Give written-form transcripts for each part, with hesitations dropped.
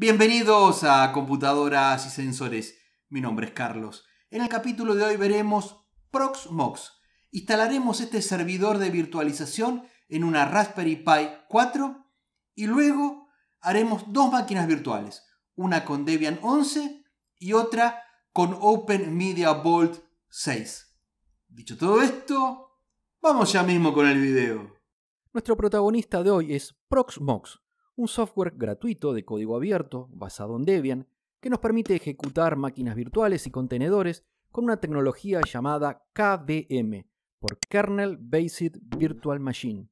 Bienvenidos a Computadoras y Sensores. Mi nombre es Carlos. En el capítulo de hoy veremos Proxmox. Instalaremos este servidor de virtualización en una Raspberry Pi 4 y luego haremos dos máquinas virtuales, una con Debian 11 y otra con Open Media Vault 6. Dicho todo esto, vamos ya mismo con el video. Nuestro protagonista de hoy es Proxmox, un software gratuito de código abierto basado en Debian que nos permite ejecutar máquinas virtuales y contenedores con una tecnología llamada KVM, por Kernel Based Virtual Machine.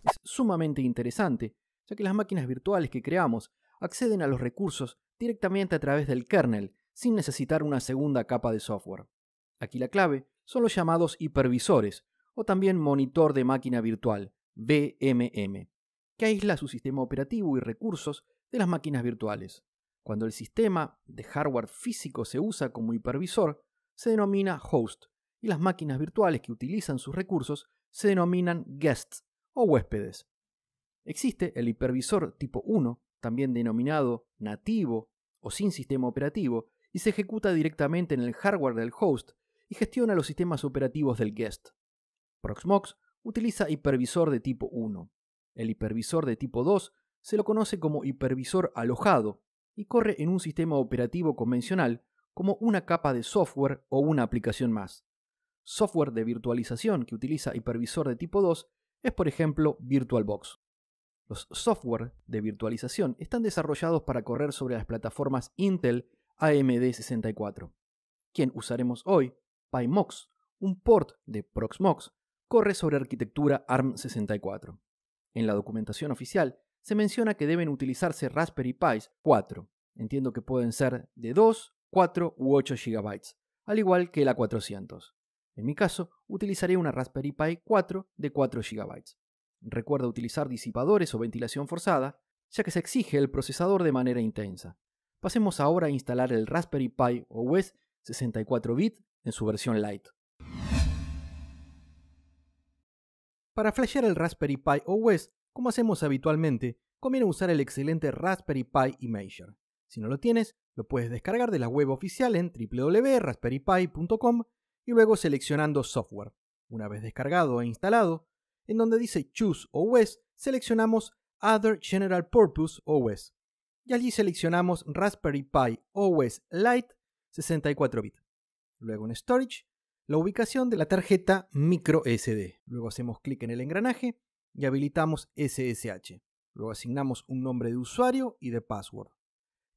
Es sumamente interesante, ya que las máquinas virtuales que creamos acceden a los recursos directamente a través del kernel, sin necesitar una segunda capa de software. Aquí la clave son los llamados hipervisores, o también monitor de máquina virtual, VMM, que aísla su sistema operativo y recursos de las máquinas virtuales. Cuando el sistema de hardware físico se usa como hipervisor, se denomina host, y las máquinas virtuales que utilizan sus recursos se denominan guests o huéspedes. Existe el hipervisor tipo 1, también denominado nativo o sin sistema operativo, y se ejecuta directamente en el hardware del host y gestiona los sistemas operativos del guest. Proxmox utiliza hipervisor de tipo 1. El hipervisor de tipo 2 se lo conoce como hipervisor alojado y corre en un sistema operativo convencional como una capa de software o una aplicación más. Software de virtualización que utiliza hipervisor de tipo 2 es, por ejemplo, VirtualBox. Los software de virtualización están desarrollados para correr sobre las plataformas Intel AMD 64. Quien usaremos hoy, PyMox, un port de Proxmox, corre sobre arquitectura ARM64. En la documentación oficial se menciona que deben utilizarse Raspberry Pis 4. Entiendo que pueden ser de 2, 4 u 8 GB, al igual que la 400. En mi caso, utilizaré una Raspberry Pi 4 de 4 GB. Recuerda utilizar disipadores o ventilación forzada, ya que se exige el procesador de manera intensa. Pasemos ahora a instalar el Raspberry Pi OS 64 bit en su versión Lite. Para flashear el Raspberry Pi OS, como hacemos habitualmente, conviene usar el excelente Raspberry Pi Imager. Si no lo tienes, lo puedes descargar de la web oficial en www.raspberrypi.com y luego seleccionando Software. Una vez descargado e instalado, en donde dice Choose OS, seleccionamos Other General Purpose OS. Y allí seleccionamos Raspberry Pi OS Lite 64 bit. Luego en Storage, la ubicación de la tarjeta microSD. Luego hacemos clic en el engranaje y habilitamos SSH. Luego asignamos un nombre de usuario y de password,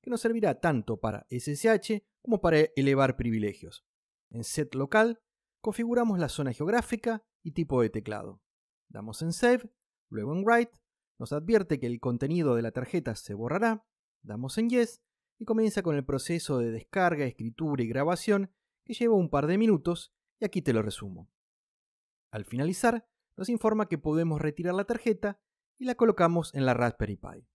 que nos servirá tanto para SSH como para elevar privilegios. En Set Local, configuramos la zona geográfica y tipo de teclado. Damos en Save, luego en Write, nos advierte que el contenido de la tarjeta se borrará, damos en Yes y comienza con el proceso de descarga, escritura y grabación que lleva un par de minutos y aquí te lo resumo. Al finalizar, nos informa que podemos retirar la tarjeta y la colocamos en la Raspberry Pi.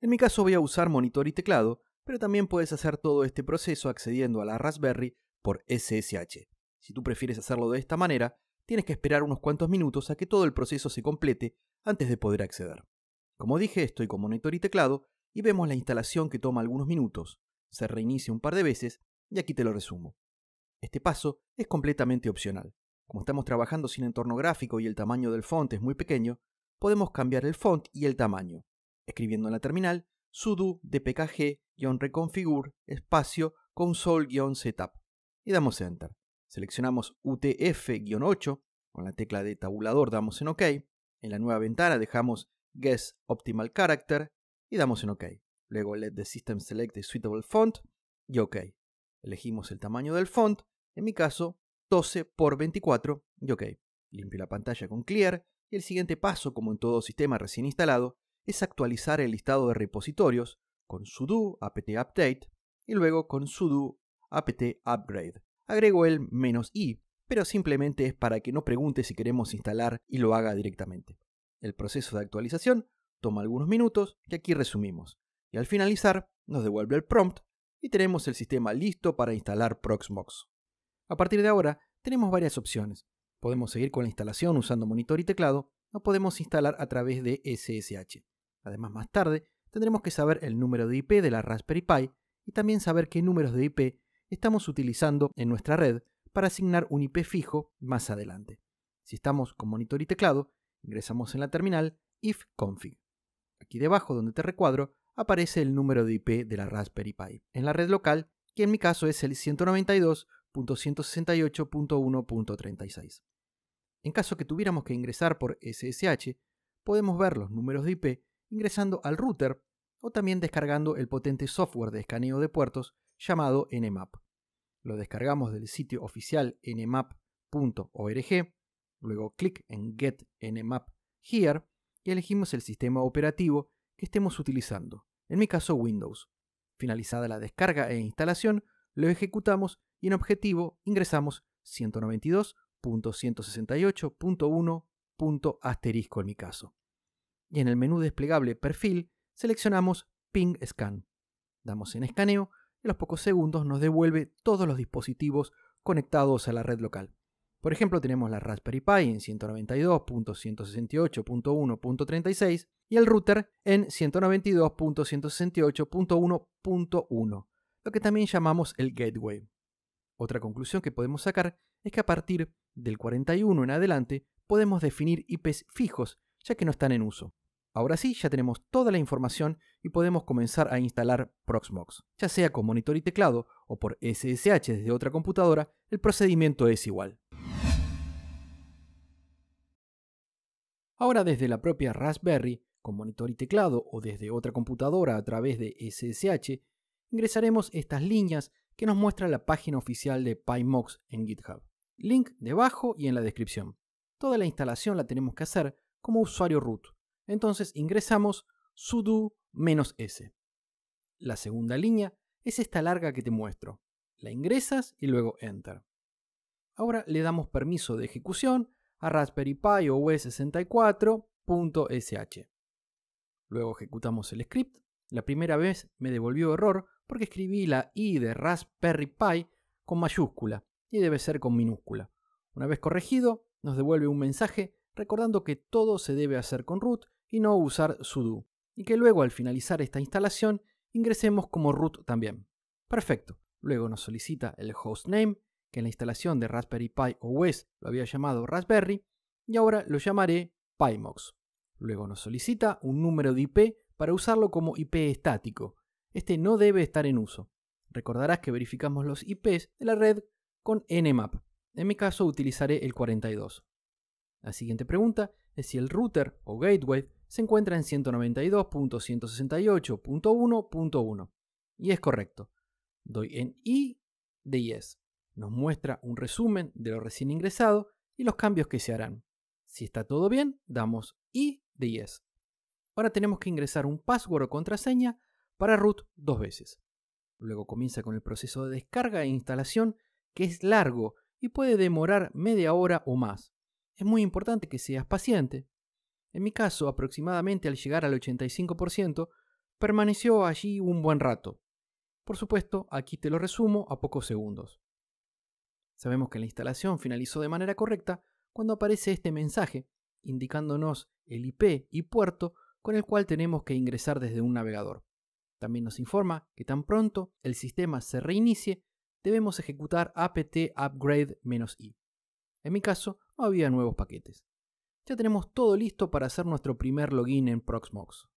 En mi caso voy a usar monitor y teclado, pero también puedes hacer todo este proceso accediendo a la Raspberry por SSH. Si tú prefieres hacerlo de esta manera, tienes que esperar unos cuantos minutos a que todo el proceso se complete antes de poder acceder. Como dije, estoy con monitor y teclado y vemos la instalación que toma algunos minutos. Se reinicia un par de veces y aquí te lo resumo. Este paso es completamente opcional. Como estamos trabajando sin entorno gráfico y el tamaño del font es muy pequeño, podemos cambiar el font y el tamaño, escribiendo en la terminal sudo dpkg-reconfigure espacio console-setup y damos Enter. Seleccionamos UTF-8, con la tecla de tabulador damos en OK, en la nueva ventana dejamos Guess Optimal Character y damos en OK. Luego Let the System Select a Suitable Font y OK. Elegimos el tamaño del font, en mi caso 12 por 24 y OK. Limpio la pantalla con Clear y el siguiente paso, como en todo sistema recién instalado, es actualizar el listado de repositorios con sudo apt update y luego con sudo apt upgrade. Agrego el "-i", pero simplemente es para que no pregunte si queremos instalar y lo haga directamente. El proceso de actualización toma algunos minutos y aquí resumimos. Y al finalizar nos devuelve el prompt y tenemos el sistema listo para instalar Proxmox. A partir de ahora tenemos varias opciones. Podemos seguir con la instalación usando monitor y teclado o podemos instalar a través de SSH. Además, más tarde tendremos que saber el número de IP de la Raspberry Pi y también saber qué números de IP estamos utilizando en nuestra red para asignar un IP fijo más adelante. Si estamos con monitor y teclado, ingresamos en la terminal ifconfig. Aquí debajo, donde te recuadro, aparece el número de IP de la Raspberry Pi en la red local, que en mi caso es el 192.168.1.36. En caso que tuviéramos que ingresar por SSH, podemos ver los números de IP ingresando al router o también descargando el potente software de escaneo de puertos llamado Nmap. Lo descargamos del sitio oficial nmap.org, luego clic en Get Nmap Here y elegimos el sistema operativo que estemos utilizando, en mi caso Windows. Finalizada la descarga e instalación, lo ejecutamos y en objetivo ingresamos 192.168.1. en mi caso. Y en el menú desplegable Perfil seleccionamos Ping Scan. Damos en escaneo y a los pocos segundos nos devuelve todos los dispositivos conectados a la red local. Por ejemplo, tenemos la Raspberry Pi en 192.168.1.36 y el router en 192.168.1.1, lo que también llamamos el gateway. Otra conclusión que podemos sacar es que a partir del 41 en adelante podemos definir IPs fijos, ya que no están en uso. Ahora sí, ya tenemos toda la información y podemos comenzar a instalar Proxmox. Ya sea con monitor y teclado o por SSH desde otra computadora, el procedimiento es igual. Ahora desde la propia Raspberry, con monitor y teclado o desde otra computadora a través de SSH, ingresaremos estas líneas que nos muestra la página oficial de PyMox en GitHub. Link debajo y en la descripción. Toda la instalación la tenemos que hacer como usuario root. Entonces ingresamos sudo -s. La segunda línea es esta larga que te muestro. La ingresas y luego Enter. Ahora le damos permiso de ejecución a Raspberry Pi OS 64.sh. Luego ejecutamos el script. La primera vez me devolvió error porque escribí la I de Raspberry Pi con mayúscula y debe ser con minúscula. Una vez corregido, nos devuelve un mensaje recordando que todo se debe hacer con root y no usar sudo, y que luego al finalizar esta instalación ingresemos como root también. Perfecto. Luego nos solicita el hostname, que en la instalación de Raspberry Pi OS lo había llamado Raspberry, y ahora lo llamaré PyMox. Luego nos solicita un número de IP para usarlo como IP estático. Este no debe estar en uso. Recordarás que verificamos los IPs de la red con Nmap. En mi caso utilizaré el 42. La siguiente pregunta es si el router o gateway se encuentra en 192.168.1.1. Y es correcto. Doy en I de Yes. Nos muestra un resumen de lo recién ingresado y los cambios que se harán. Si está todo bien, damos I de Yes. Ahora tenemos que ingresar un password o contraseña para root 2 veces. Luego comienza con el proceso de descarga e instalación, que es largo y puede demorar media hora o más. Es muy importante que seas paciente. En mi caso, aproximadamente al llegar al 85%, permaneció allí un buen rato. Por supuesto, aquí te lo resumo a pocos segundos. Sabemos que la instalación finalizó de manera correcta cuando aparece este mensaje, indicándonos el IP y puerto con el cual tenemos que ingresar desde un navegador. También nos informa que tan pronto el sistema se reinicie, debemos ejecutar apt-upgrade-i. En mi caso, no había nuevos paquetes. Ya tenemos todo listo para hacer nuestro primer login en Proxmox.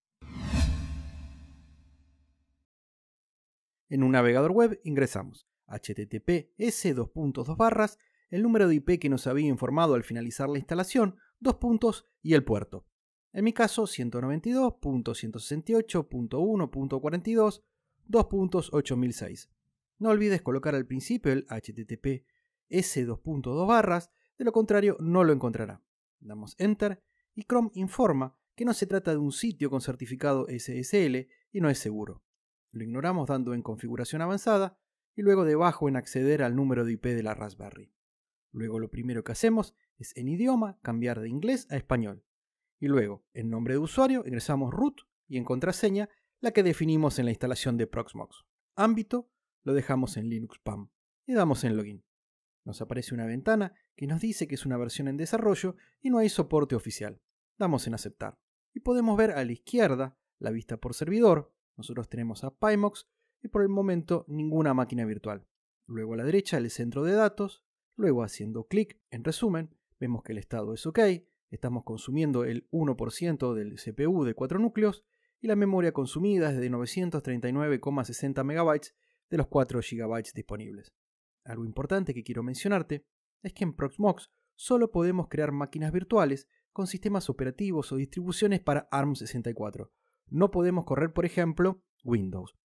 En un navegador web ingresamos https://, el número de IP que nos había informado al finalizar la instalación, 2 puntos y el puerto. En mi caso, 192.168.1.42, 2.8006. No olvides colocar al principio el https://, de lo contrario no lo encontrará. Damos Enter y Chrome informa que no se trata de un sitio con certificado SSL y no es seguro. Lo ignoramos dando en configuración avanzada y luego debajo en acceder al número de IP de la Raspberry. Luego lo primero que hacemos es en idioma cambiar de inglés a español. Y luego en nombre de usuario ingresamos root y en contraseña la que definimos en la instalación de Proxmox. Ámbito lo dejamos en Linux PAM y damos en login. Nos aparece una ventana que nos dice que es una versión en desarrollo y no hay soporte oficial. Damos en aceptar. Y podemos ver a la izquierda la vista por servidor, nosotros tenemos a PyMox y por el momento ninguna máquina virtual. Luego a la derecha el centro de datos, luego haciendo clic en resumen, vemos que el estado es OK, estamos consumiendo el 1% del CPU de 4 núcleos y la memoria consumida es de 939,60 MB de los 4 GB disponibles. Algo importante que quiero mencionarte es que en Proxmox solo podemos crear máquinas virtuales con sistemas operativos o distribuciones para ARM64. No podemos correr, por ejemplo, Windows.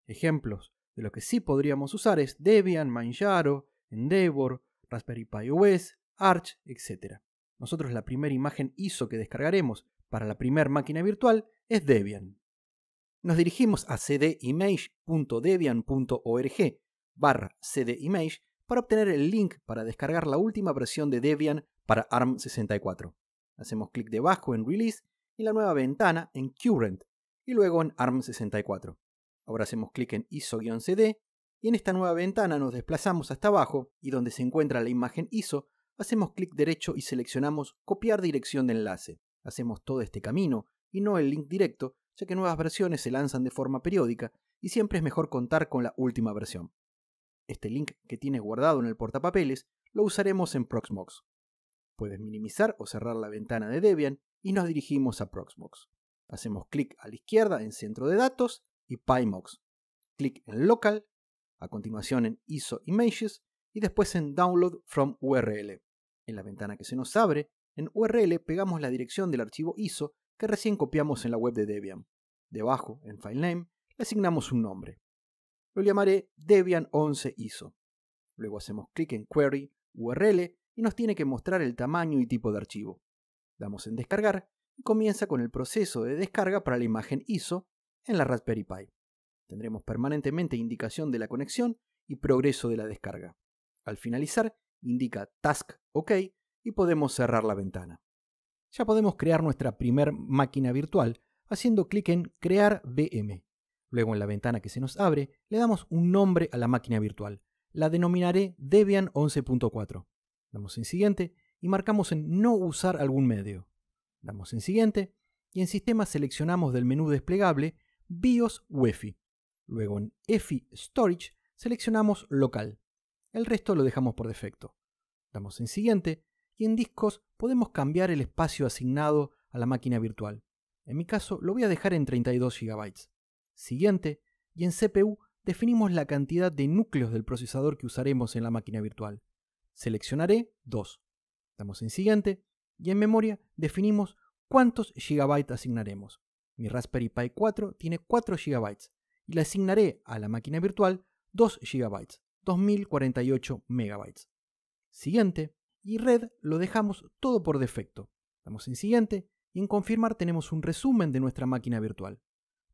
Ejemplos de lo que sí podríamos usar es Debian, Manjaro, Endeavour, Raspberry Pi OS, Arch, etc. Nosotros la primera imagen ISO que descargaremos para la primera máquina virtual es Debian. Nos dirigimos a cdimage.debian.org/cdimage para obtener el link para descargar la última versión de Debian para ARM64. Hacemos clic debajo en Release y la nueva ventana en Current y luego en ARM64. Ahora hacemos clic en ISO-CD y en esta nueva ventana nos desplazamos hasta abajo y donde se encuentra la imagen ISO, hacemos clic derecho y seleccionamos Copiar dirección de enlace. Hacemos todo este camino y no el link directo, ya que nuevas versiones se lanzan de forma periódica y siempre es mejor contar con la última versión. Este link que tienes guardado en el portapapeles lo usaremos en Proxmox. Puedes minimizar o cerrar la ventana de Debian y nos dirigimos a Proxmox. Hacemos clic a la izquierda en Centro de Datos y PyMox. Clic en Local, a continuación en ISO Images y después en Download from URL. En la ventana que se nos abre, en URL pegamos la dirección del archivo ISO que recién copiamos en la web de Debian. Debajo, en FileName, le asignamos un nombre. Lo llamaré Debian 11 ISO. Luego hacemos clic en Query URL y nos tiene que mostrar el tamaño y tipo de archivo. Damos en Descargar y comienza con el proceso de descarga para la imagen ISO en la Raspberry Pi. Tendremos permanentemente indicación de la conexión y progreso de la descarga. Al finalizar, indica Task OK y podemos cerrar la ventana. Ya podemos crear nuestra primer máquina virtual haciendo clic en Crear VM. Luego en la ventana que se nos abre, le damos un nombre a la máquina virtual. La denominaré Debian 11.4. Damos en Siguiente y marcamos en No usar algún medio. Damos en Siguiente y en Sistema seleccionamos del menú desplegable BIOS UEFI. Luego en EFI Storage seleccionamos Local. El resto lo dejamos por defecto. Damos en Siguiente y en Discos podemos cambiar el espacio asignado a la máquina virtual. En mi caso lo voy a dejar en 32 GB. Siguiente y en CPU definimos la cantidad de núcleos del procesador que usaremos en la máquina virtual. Seleccionaré 2. Damos en Siguiente y en memoria definimos cuántos GB asignaremos. Mi Raspberry Pi 4 tiene 4 GB y le asignaré a la máquina virtual 2 GB, 2048 MB. Siguiente y red lo dejamos todo por defecto. Damos en Siguiente y en Confirmar tenemos un resumen de nuestra máquina virtual.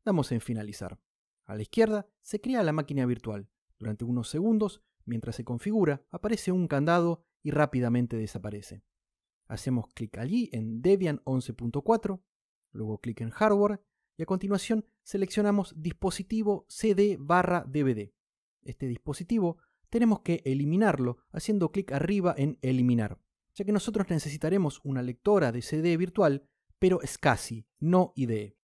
Damos en Finalizar. A la izquierda se crea la máquina virtual. Durante unos segundos, mientras se configura, aparece un candado y rápidamente desaparece. Hacemos clic allí en Debian 11.4, luego clic en Hardware y a continuación seleccionamos Dispositivo CD/DVD. Este dispositivo tenemos que eliminarlo haciendo clic arriba en Eliminar, ya que nosotros necesitaremos una lectora de CD virtual, pero SCSI, no IDE.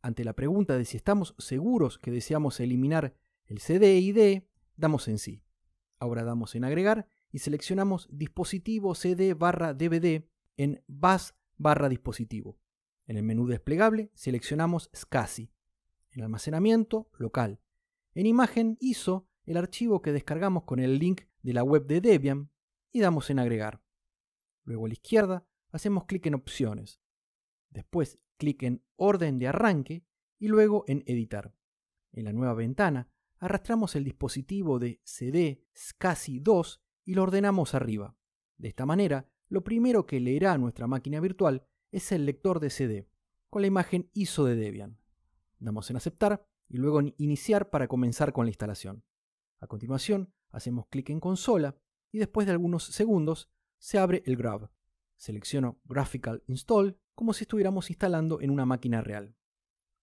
Ante la pregunta de si estamos seguros que deseamos eliminar el CD e IDE, damos en Sí. Ahora damos en Agregar y seleccionamos Dispositivo CD/DVD en Bus/dispositivo. En el menú desplegable seleccionamos SCSI. En almacenamiento, local. En imagen, ISO, el archivo que descargamos con el link de la web de Debian y damos en Agregar. Luego a la izquierda hacemos clic en Opciones. Después clic en Orden de arranque y luego en Editar. En la nueva ventana arrastramos el dispositivo de CD SCSI 2 y lo ordenamos arriba. De esta manera, lo primero que leerá nuestra máquina virtual es el lector de CD, con la imagen ISO de Debian. Damos en Aceptar y luego en Iniciar para comenzar con la instalación. A continuación, hacemos clic en Consola y después de algunos segundos se abre el Grab. Selecciono Graphical Install como si estuviéramos instalando en una máquina real.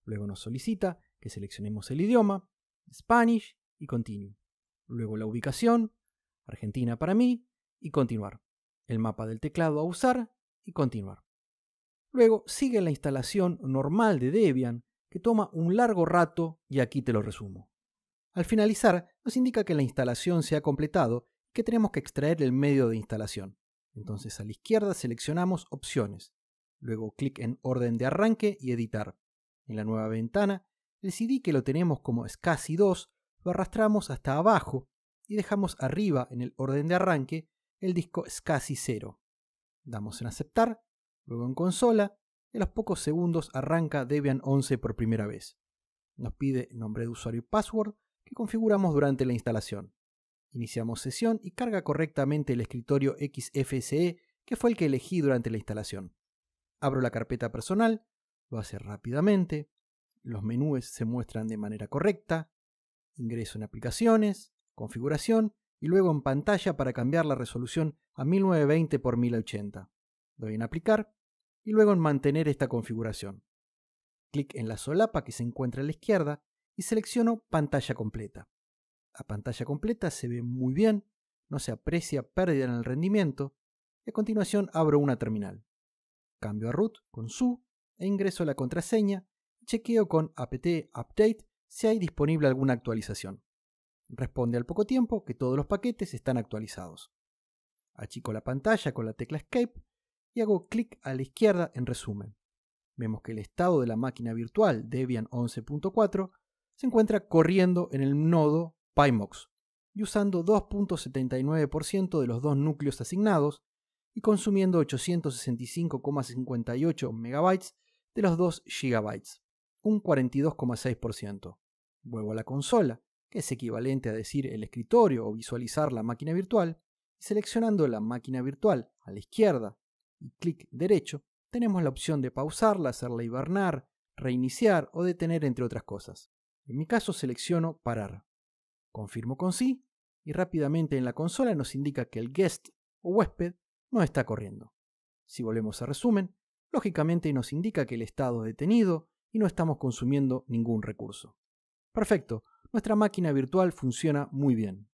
Luego nos solicita que seleccionemos el idioma, Spanish y Continue. Luego la ubicación, Argentina para mí y continuar. El mapa del teclado a usar y continuar. Luego sigue la instalación normal de Debian que toma un largo rato y aquí te lo resumo. Al finalizar, nos indica que la instalación se ha completado y que tenemos que extraer el medio de instalación. Entonces a la izquierda seleccionamos Opciones, luego clic en Orden de arranque y Editar. En la nueva ventana, el CD que lo tenemos como SCSI 2 lo arrastramos hasta abajo y dejamos arriba en el orden de arranque el disco SCSI 0. Damos en Aceptar, luego en Consola y a los pocos segundos arranca Debian 11 por primera vez. Nos pide nombre de usuario y password que configuramos durante la instalación. Iniciamos sesión y carga correctamente el escritorio XFCE que fue el que elegí durante la instalación. Abro la carpeta personal, lo hace rápidamente, los menús se muestran de manera correcta, ingreso en aplicaciones, configuración y luego en pantalla para cambiar la resolución a 1920 x 1080. Doy en aplicar y luego en mantener esta configuración. Clic en la solapa que se encuentra a la izquierda y selecciono pantalla completa. La pantalla completa se ve muy bien, no se aprecia pérdida en el rendimiento y a continuación abro una terminal. Cambio a root con su e ingreso la contraseña y chequeo con apt update si hay disponible alguna actualización. Responde al poco tiempo que todos los paquetes están actualizados. Achico la pantalla con la tecla Escape y hago clic a la izquierda en resumen. Vemos que el estado de la máquina virtual Debian 11.4 se encuentra corriendo en el nodo PyMox y usando 2.79% de los dos núcleos asignados y consumiendo 865,58 MB de los 2 GB, un 42,6%. Vuelvo a la consola, que es equivalente a decir el escritorio o visualizar la máquina virtual, y seleccionando la máquina virtual a la izquierda y clic derecho, tenemos la opción de pausarla, hacerla hibernar, reiniciar o detener, entre otras cosas. En mi caso selecciono parar. Confirmo con sí y rápidamente en la consola nos indica que el guest o huésped no está corriendo. Si volvemos a resumen, lógicamente nos indica que el estado es detenido y no estamos consumiendo ningún recurso. Perfecto, nuestra máquina virtual funciona muy bien.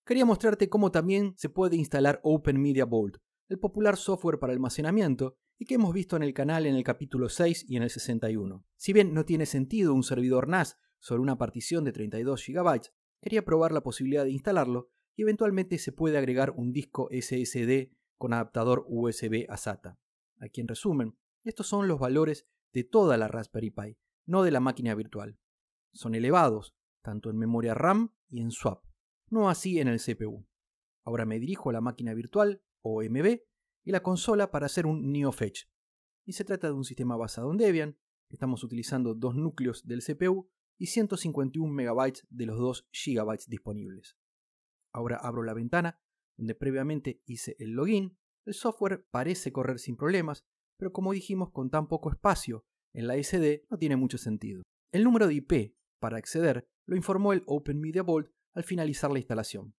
Quería mostrarte cómo también se puede instalar Open Media Vault, el popular software para almacenamiento y que hemos visto en el canal en el capítulo 6 y en el 61. Si bien no tiene sentido un servidor NAS sobre una partición de 32 GB, quería probar la posibilidad de instalarlo y eventualmente se puede agregar un disco SSD con adaptador USB a SATA. Aquí en resumen, estos son los valores de toda la Raspberry Pi, no de la máquina virtual. Son elevados, tanto en memoria RAM y en swap, no así en el CPU. Ahora me dirijo a la máquina virtual, o MB, y la consola para hacer un NeoFetch. Y se trata de un sistema basado en Debian, estamos utilizando 2 núcleos del CPU y 151 MB de los 2 GB disponibles. Ahora abro la ventana donde previamente hice el login. El software parece correr sin problemas, pero como dijimos, con tan poco espacio en la SD no tiene mucho sentido. El número de IP para acceder lo informó el Open Media Vault al finalizar la instalación.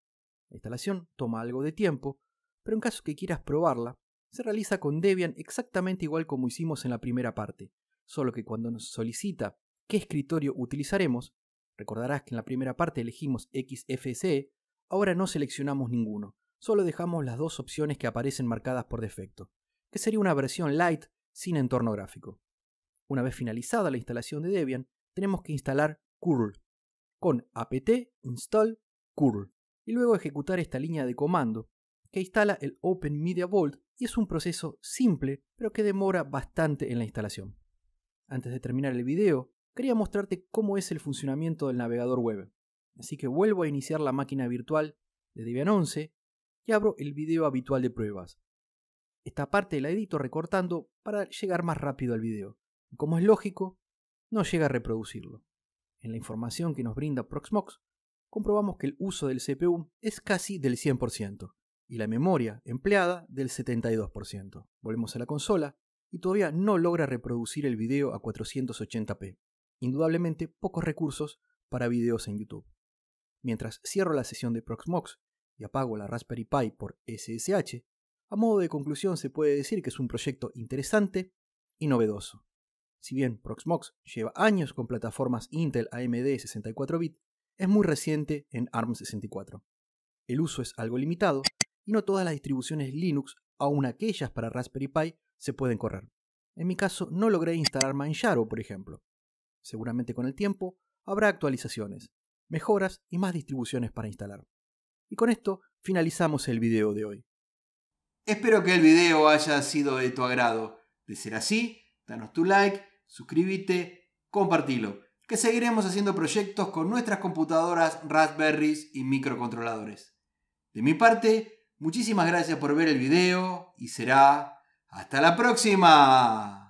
La instalación toma algo de tiempo, pero en caso que quieras probarla, se realiza con Debian exactamente igual como hicimos en la primera parte, solo que cuando nos solicita qué escritorio utilizaremos, recordarás que en la primera parte elegimos XFCE, ahora no seleccionamos ninguno, solo dejamos las dos opciones que aparecen marcadas por defecto, que sería una versión light sin entorno gráfico. Una vez finalizada la instalación de Debian, tenemos que instalar curl con apt install curl y luego ejecutar esta línea de comando que instala el Open Media Vault y es un proceso simple pero que demora bastante en la instalación. Antes de terminar el video, quería mostrarte cómo es el funcionamiento del navegador web, así que vuelvo a iniciar la máquina virtual de Debian 11 y abro el video habitual de pruebas. Esta parte la edito recortando para llegar más rápido al video. Y como es lógico, no llega a reproducirlo. En la información que nos brinda Proxmox, comprobamos que el uso del CPU es casi del 100% y la memoria empleada del 72%. Volvemos a la consola y todavía no logra reproducir el video a 480p. Indudablemente pocos recursos para videos en YouTube. Mientras cierro la sesión de Proxmox y apago la Raspberry Pi por SSH, a modo de conclusión se puede decir que es un proyecto interesante y novedoso. Si bien Proxmox lleva años con plataformas Intel AMD 64 bit, es muy reciente en ARM64. El uso es algo limitado y no todas las distribuciones Linux, aun aquellas para Raspberry Pi, se pueden correr. En mi caso no logré instalar Manjaro, por ejemplo. Seguramente con el tiempo habrá actualizaciones, mejoras y más distribuciones para instalar. Y con esto finalizamos el video de hoy. Espero que el video haya sido de tu agrado. De ser así, danos tu like, suscríbete, compartilo, que seguiremos haciendo proyectos con nuestras computadoras Raspberries y microcontroladores. De mi parte, muchísimas gracias por ver el video y será hasta la próxima.